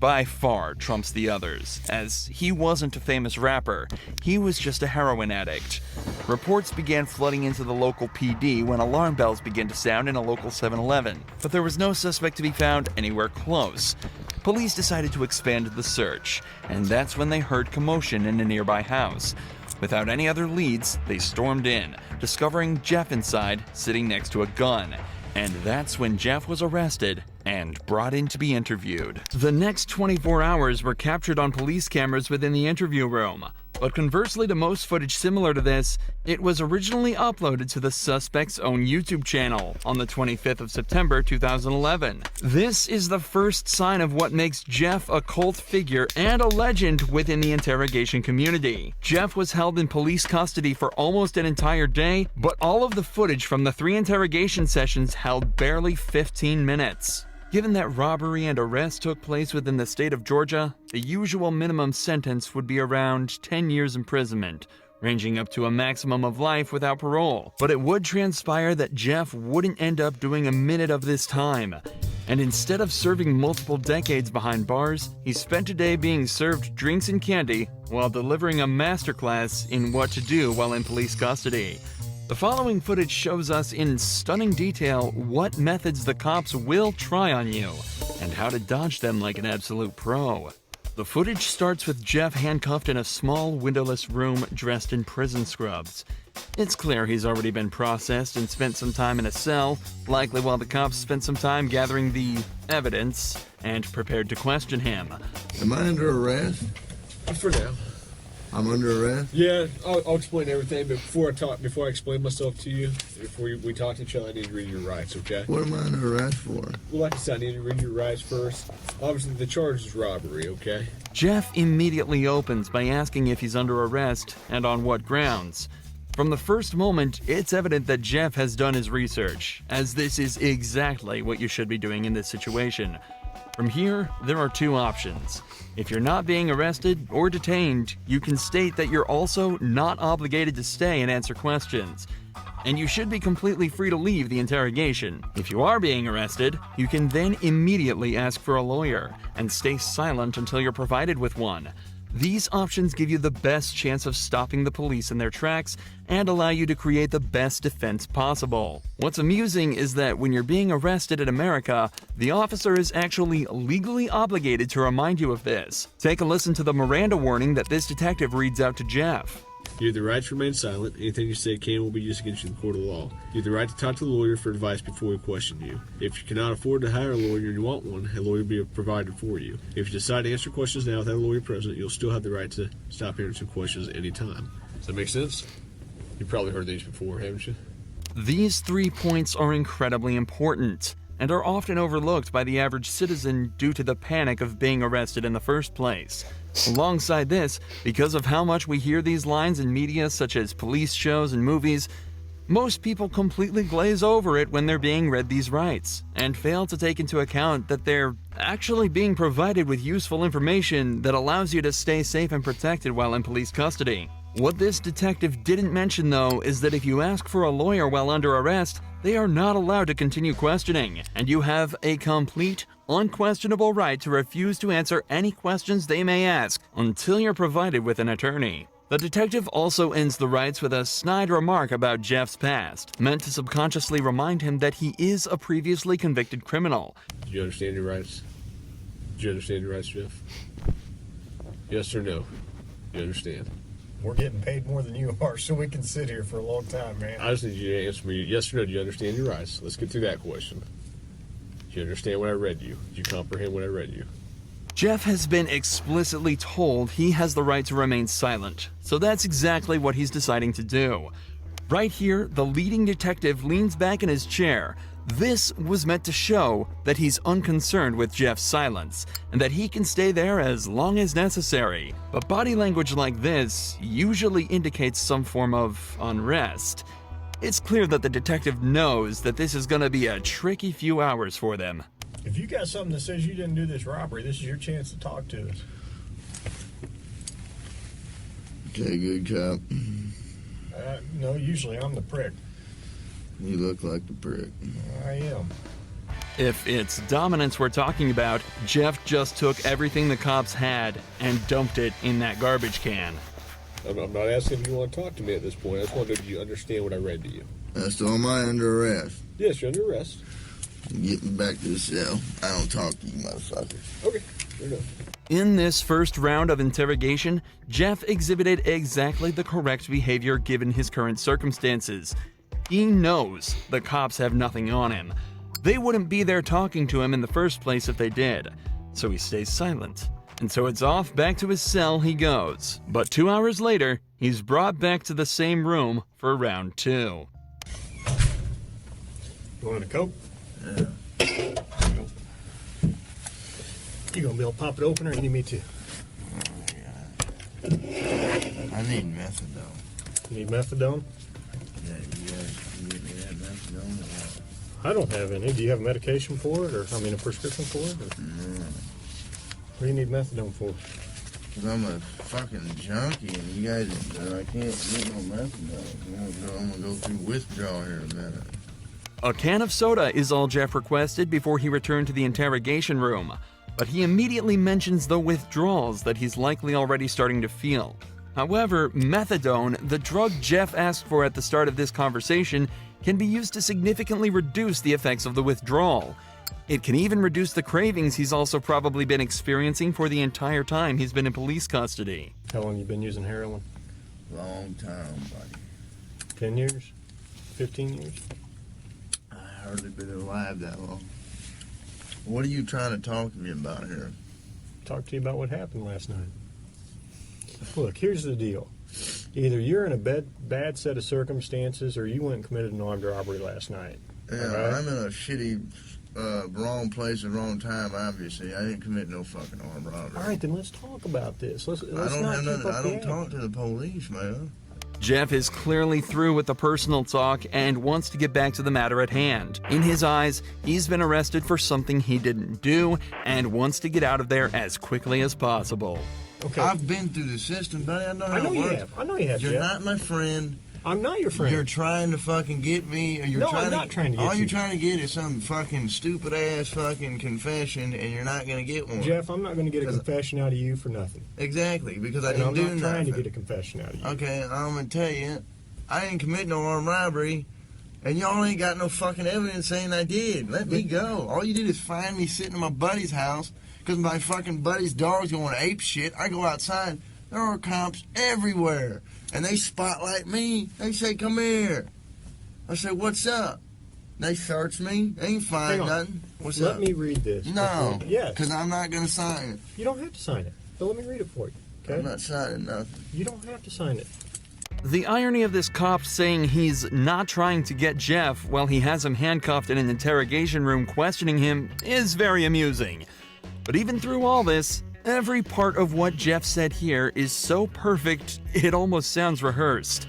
by far trumps the others, as he wasn't a famous rapper, he was just a heroin addict. Reports began flooding into the local PD when alarm bells began to sound in a local 7-Eleven, but there was no suspect to be found anywhere close. Police decided to expand the search, and that's when they heard commotion in a nearby house. Without any other leads, they stormed in, discovering Jeff inside, sitting next to a gun. And that's when Jeff was arrested and brought in to be interviewed. The next 24 hours were captured on police cameras within the interview room. But conversely to most footage similar to this, it was originally uploaded to the suspect's own YouTube channel on the 25th of September 2011. This is the first sign of what makes Jeff a cult figure and a legend within the interrogation community. Jeff was held in police custody for almost an entire day, but all of the footage from the 3 interrogation sessions held barely 15 minutes. Given that robbery and arrest took place within the state of Georgia, the usual minimum sentence would be around 10 years imprisonment, ranging up to a maximum of life without parole. But it would transpire that Jeff wouldn't end up doing a minute of this time. And instead of serving multiple decades behind bars, he spent a day being served drinks and candy while delivering a masterclass in what to do while in police custody. The following footage shows us in stunning detail what methods the cops will try on you, and how to dodge them like an absolute pro. The footage starts with Jeff handcuffed in a small, windowless room dressed in prison scrubs. It's clear he's already been processed and spent some time in a cell, likely while the cops spent some time gathering the evidence and prepared to question him. Am I under arrest? For now. I'm under arrest? Yeah, I'll explain everything, but before I explain myself to you, before we talk to each other, I need to read your rights, okay? What am I under arrest for? Well, like I said, I need to read your rights first. Obviously, the charge is robbery, okay? Jeff immediately opens by asking if he's under arrest and on what grounds. From the first moment, it's evident that Jeff has done his research, as this is exactly what you should be doing in this situation. From here, there are 2 options. If you're not being arrested or detained, you can state that you're also not obligated to stay and answer questions. And you should be completely free to leave the interrogation. If you are being arrested, you can then immediately ask for a lawyer and stay silent until you're provided with one. These options give you the best chance of stopping the police in their tracks and allow you to create the best defense possible. What's amusing is that when you're being arrested in America, the officer is actually legally obligated to remind you of this. Take a listen to the Miranda warning that this detective reads out to Jeff. You have the right to remain silent. Anything you say can will be used against you in the court of law. You have the right to talk to the lawyer for advice before we question you. If you cannot afford to hire a lawyer and you want one, a lawyer will be provided for you. If you decide to answer questions now without a lawyer present, you'll still have the right to stop answering questions at any time. Does that make sense? You've probably heard these before, haven't you? These 3 points are incredibly important and are often overlooked by the average citizen due to the panic of being arrested in the first place. Alongside this, because of how much we hear these lines in media such as police shows and movies, most people completely glaze over it when they're being read these rights, and fail to take into account that they're actually being provided with useful information that allows you to stay safe and protected while in police custody. What this detective didn't mention, though, is that if you ask for a lawyer while under arrest, they are not allowed to continue questioning, and you have a complete, unquestionable right to refuse to answer any questions they may ask until you're provided with an attorney. The detective also ends the rights with a snide remark about Jeff's past, meant to subconsciously remind him that he is a previously convicted criminal. Do you understand your rights? Do you understand your rights, Jeff? Yes or no? You understand? We're getting paid more than you are, so we can sit here for a long time, man. I just need you to answer me yes or no. Do you understand your rights? Let's get through that question. Do you understand what I read you? Do you comprehend what I read you? Jeff has been explicitly told he has the right to remain silent, so that's exactly what he's deciding to do. Right here, the leading detective leans back in his chair. This was meant to show that he's unconcerned with Jeff's silence, and that he can stay there as long as necessary. But body language like this usually indicates some form of unrest. It's clear that the detective knows that this is gonna be a tricky few hours for them. If you got something that says you didn't do this robbery, this is your chance to talk to us. Okay, good cop. No, usually I'm the prick. You look like the prick. I am. If it's dominance we're talking about, Jeff just took everything the cops had and dumped it in that garbage can. I'm not asking if you want to talk to me at this point. I just want to know if you understand what I read to you. So am I under arrest? Yes, you're under arrest. Get me back to the cell. I don't talk to you, motherfucker. Okay, you're done. In this first round of interrogation, Jeff exhibited exactly the correct behavior given his current circumstances. He knows the cops have nothing on him. They wouldn't be there talking to him in the first place if they did, so he stays silent. And so it's off back to his cell he goes. But 2 hours later, he's brought back to the same room for round 2. You want a Coke? Yeah. You gonna be able to pop it open, or you need me to? I need methadone. You need methadone? Yeah, you guys can get me that methadone or what? I don't have any. Do you have medication for it, or a prescription for it? Or? No. What do you need methadone for? Because I'm a fucking junkie and you guys, I can't get no methadone. I'm going to go through withdrawal here in a minute. A can of soda is all Jeff requested before he returned to the interrogation room, but he immediately mentions the withdrawals that he's likely already starting to feel. However, methadone, the drug Jeff asked for at the start of this conversation, can be used to significantly reduce the effects of the withdrawal. It can even reduce the cravings he's also probably been experiencing for the entire time he's been in police custody. How long you been using heroin? Long time, buddy. 10 years? 15 years? I hardly been alive that long. What are you trying to talk to me about here? Talk to you about what happened last night. Look, here's the deal. Either you're in a bad set of circumstances, or you went and committed an armed robbery last night. Yeah, All right? I'm in a shitty, wrong place at the wrong time, obviously. I didn't commit no fucking armed robbery. All right, then let's talk about this. Let's I not don't have keep nothing. up I the don't act. talk to the police, man. Jeff is clearly through with the personal talk and wants to get back to the matter at hand. In his eyes, he's been arrested for something he didn't do and wants to get out of there as quickly as possible. Okay. I've been through the system, buddy. I know how I know it you works. have. I know you have, You're Jeff. not my friend. I'm not your friend. You're trying to fucking get me. Or you're No, trying I'm not trying to get all you. you're trying to get is some fucking stupid ass fucking confession, and you're not gonna get one. Jeff, I'm not going to get a confession out of you for nothing. Exactly, because I And didn't I'm do not trying nothing. to get a confession out of you. Okay, I'm gonna tell you, I didn't commit no armed robbery, and y'all ain't got no fucking evidence saying I did. Let me go. All you did is find me sitting in my buddy's house because my fucking buddy's dog's going ape shit. I go outside, there are cops everywhere, and they spotlight me. They say, "Come here." I say, "What's up?" They search me. They ain't find Hang on. nothing. What's Let up? me read this. No. Yes. Because I'm not gonna sign it. You don't have to sign it, but let me read it for you. Okay? I'm not signing nothing. You don't have to sign it. The irony of this cop saying he's not trying to get Jeff while he has him handcuffed in an interrogation room questioning him is very amusing. But even through all this, every part of what Jeff said here is so perfect it almost sounds rehearsed.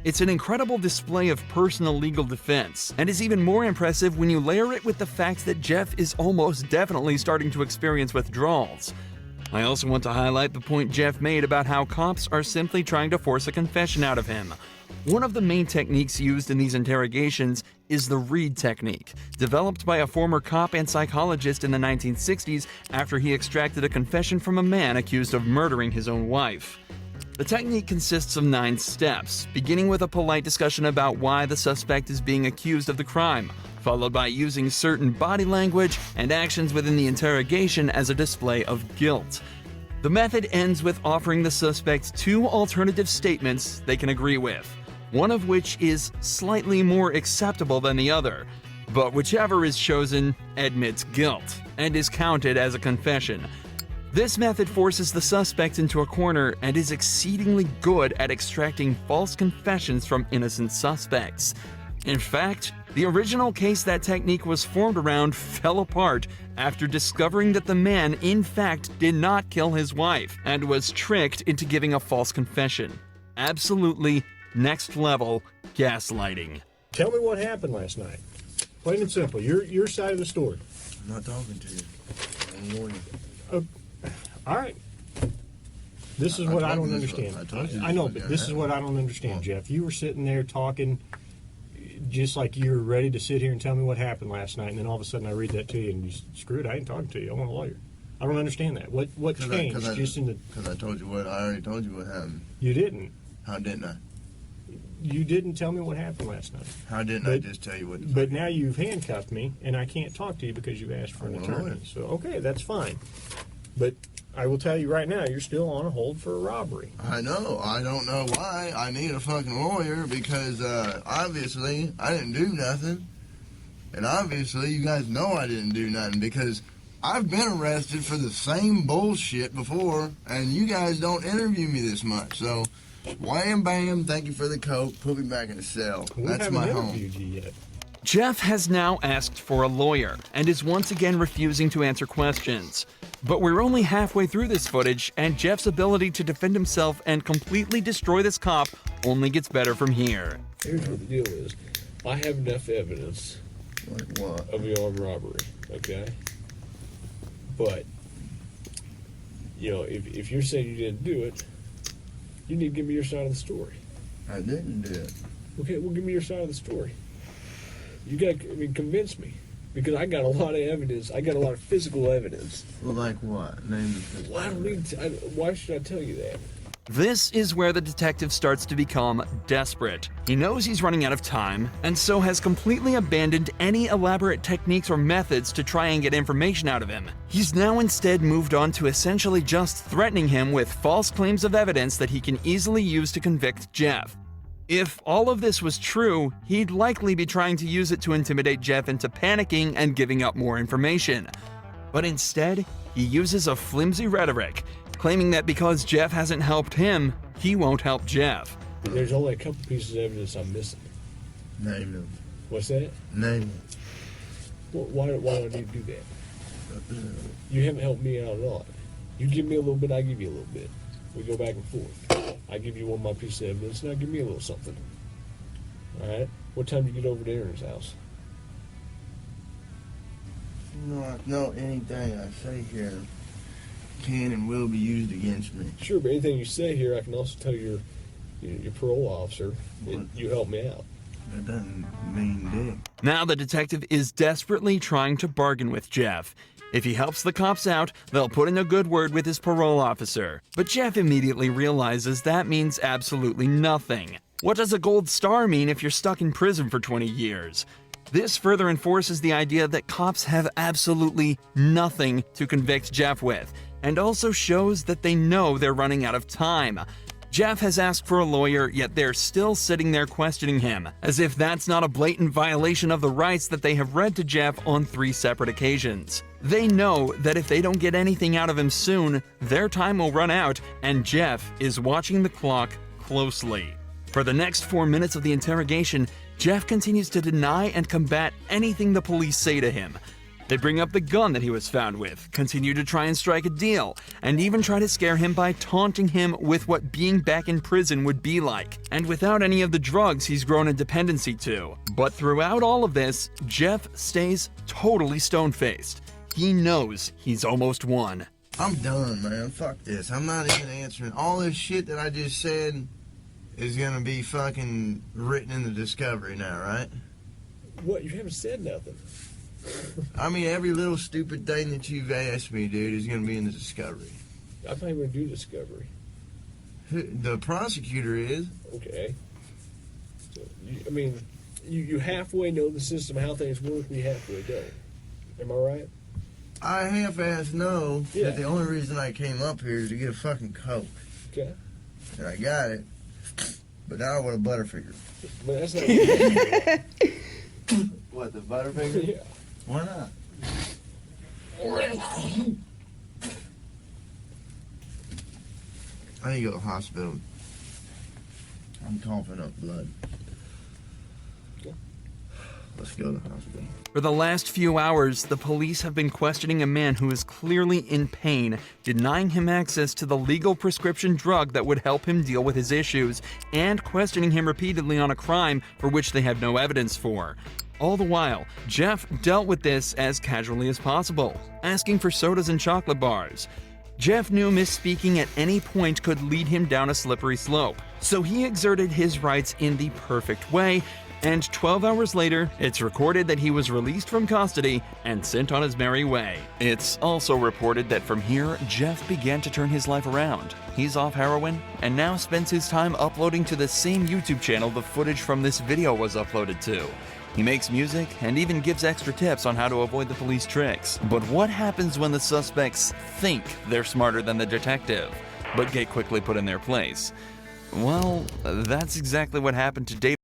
It's an incredible display of personal legal defense, and is even more impressive when you layer it with the fact that Jeff is almost definitely starting to experience withdrawals. I also want to highlight the point Jeff made about how cops are simply trying to force a confession out of him. One of the main techniques used in these interrogations is the Reed technique, developed by a former cop and psychologist in the 1960s after he extracted a confession from a man accused of murdering his own wife. The technique consists of 9 steps, beginning with a polite discussion about why the suspect is being accused of the crime, followed by using certain body language and actions within the interrogation as a display of guilt. The method ends with offering the suspect 2 alternative statements they can agree with, one of which is slightly more acceptable than the other, but whichever is chosen admits guilt and is counted as a confession. This method forces the suspect into a corner and is exceedingly good at extracting false confessions from innocent suspects. In fact, the original case that technique was formed around fell apart after discovering that the man, in fact, did not kill his wife and was tricked into giving a false confession. Absolutely next level gaslighting. Tell me what happened last night. Plain and simple. Your side of the story. I'm not talking to you. I'm a lawyer. All right. This is what I don't understand. I told you I know, this but was this gonna is what I don't understand, Jeff. You were sitting there talking. just like you're ready to sit here and tell me what happened last night, and then all of a sudden I read that to you, and you screw it, I ain't talking to you. I want a lawyer. I don't understand that. What changed? Because I told you what. I already told you what happened. You didn't. How didn't I? You didn't tell me what happened last night. How didn't I just tell you what? But now you've handcuffed me, and I can't talk to you because you asked for an attorney. So okay, that's fine. But I will tell you right now, you're still on a hold for a robbery. I know. I don't know why. I need a fucking lawyer because obviously I didn't do nothing. And obviously you guys know I didn't do nothing because I've been arrested for the same bullshit before and you guys don't interview me this much. So, wham bam, thank you for the coke, put me back in the cell. That's my home. We haven't interviewed you yet. Jeff has now asked for a lawyer and is once again refusing to answer questions. But we're only halfway through this footage, and Jeff's ability to defend himself and completely destroy this cop only gets better from here. Here's what the deal is. I have enough evidence Like what? of the armed robbery, okay? But, you know, if you're saying you didn't do it, you need to give me your side of the story. I didn't do it. Okay, well, give me your side of the story. You got to convince me. Because I got a lot of evidence. I got a lot of physical evidence. Well, like what? Name the physical. Well, I don't need to, why should I tell you that? This is where the detective starts to become desperate. He knows he's running out of time, and so has completely abandoned any elaborate techniques or methods to try and get information out of him. He's now instead moved on to essentially just threatening him with false claims of evidence that he can easily use to convict Jeff. If all of this was true, he'd likely be trying to use it to intimidate Jeff into panicking and giving up more information. But instead, he uses a flimsy rhetoric, claiming that because Jeff hasn't helped him, he won't help Jeff. There's only a couple pieces of evidence I'm missing. Name them. What's that? Name them. Well, why do I need to do that? You haven't helped me out at all. You give me a little bit, I give you a little bit. We go back and forth. I give you one of my pieces of evidence, now give me a little something. All right? What time do you get over to Aaron's house? No, anything I say here can and will be used against me. Sure, but anything you say here, I can also tell your parole officer that you helped me out. That doesn't mean dick. Now the detective is desperately trying to bargain with Jeff. If he helps the cops out, they'll put in a good word with his parole officer. But Jeff immediately realizes that means absolutely nothing. What does a gold star mean if you're stuck in prison for 20 years? This further enforces the idea that cops have absolutely nothing to convict Jeff with, and also shows that they know they're running out of time. Jeff has asked for a lawyer, yet they're still sitting there questioning him, as if that's not a blatant violation of the rights that they have read to Jeff on 3 separate occasions. They know that if they don't get anything out of him soon, their time will run out, and Jeff is watching the clock closely. For the next 4 minutes of the interrogation, Jeff continues to deny and combat anything the police say to him. They bring up the gun that he was found with, continue to try and strike a deal, and even try to scare him by taunting him with what being back in prison would be like, and without any of the drugs he's grown a dependency to. But throughout all of this, Jeff stays totally stone-faced. He knows he's almost won. I'm done, man. Fuck this. I'm not even answering. All this shit that I just said is gonna be fucking written in the discovery now, right? What? You haven't said nothing. I mean, every little stupid thing that you've asked me, dude, is gonna be in the discovery. I'm not even going to do discovery. The prosecutor is. Okay. So, you halfway know the system, how things work, and you halfway don't. Am I right? I half-ass know Yeah. that the only reason I came up here is to get a fucking Coke. Okay. And I got it. But now I want a Butterfinger. But that's not. What, the Butterfinger? Yeah. Why not? I need to go to the hospital. I'm coughing up blood. Okay. Let's go to the hospital. For the last few hours, the police have been questioning a man who is clearly in pain, denying him access to the legal prescription drug that would help him deal with his issues, and questioning him repeatedly on a crime for which they have no evidence for. All the while, Jeff dealt with this as casually as possible, asking for sodas and chocolate bars. Jeff knew misspeaking at any point could lead him down a slippery slope, so he exerted his rights in the perfect way, And 12 hours later, it's recorded that he was released from custody and sent on his merry way. It's also reported that from here, Jeff began to turn his life around. He's off heroin and now spends his time uploading to the same YouTube channel the footage from this video was uploaded to. He makes music and even gives extra tips on how to avoid the police tricks. But what happens when the suspects think they're smarter than the detective, but get quickly put in their place? Well, that's exactly what happened to David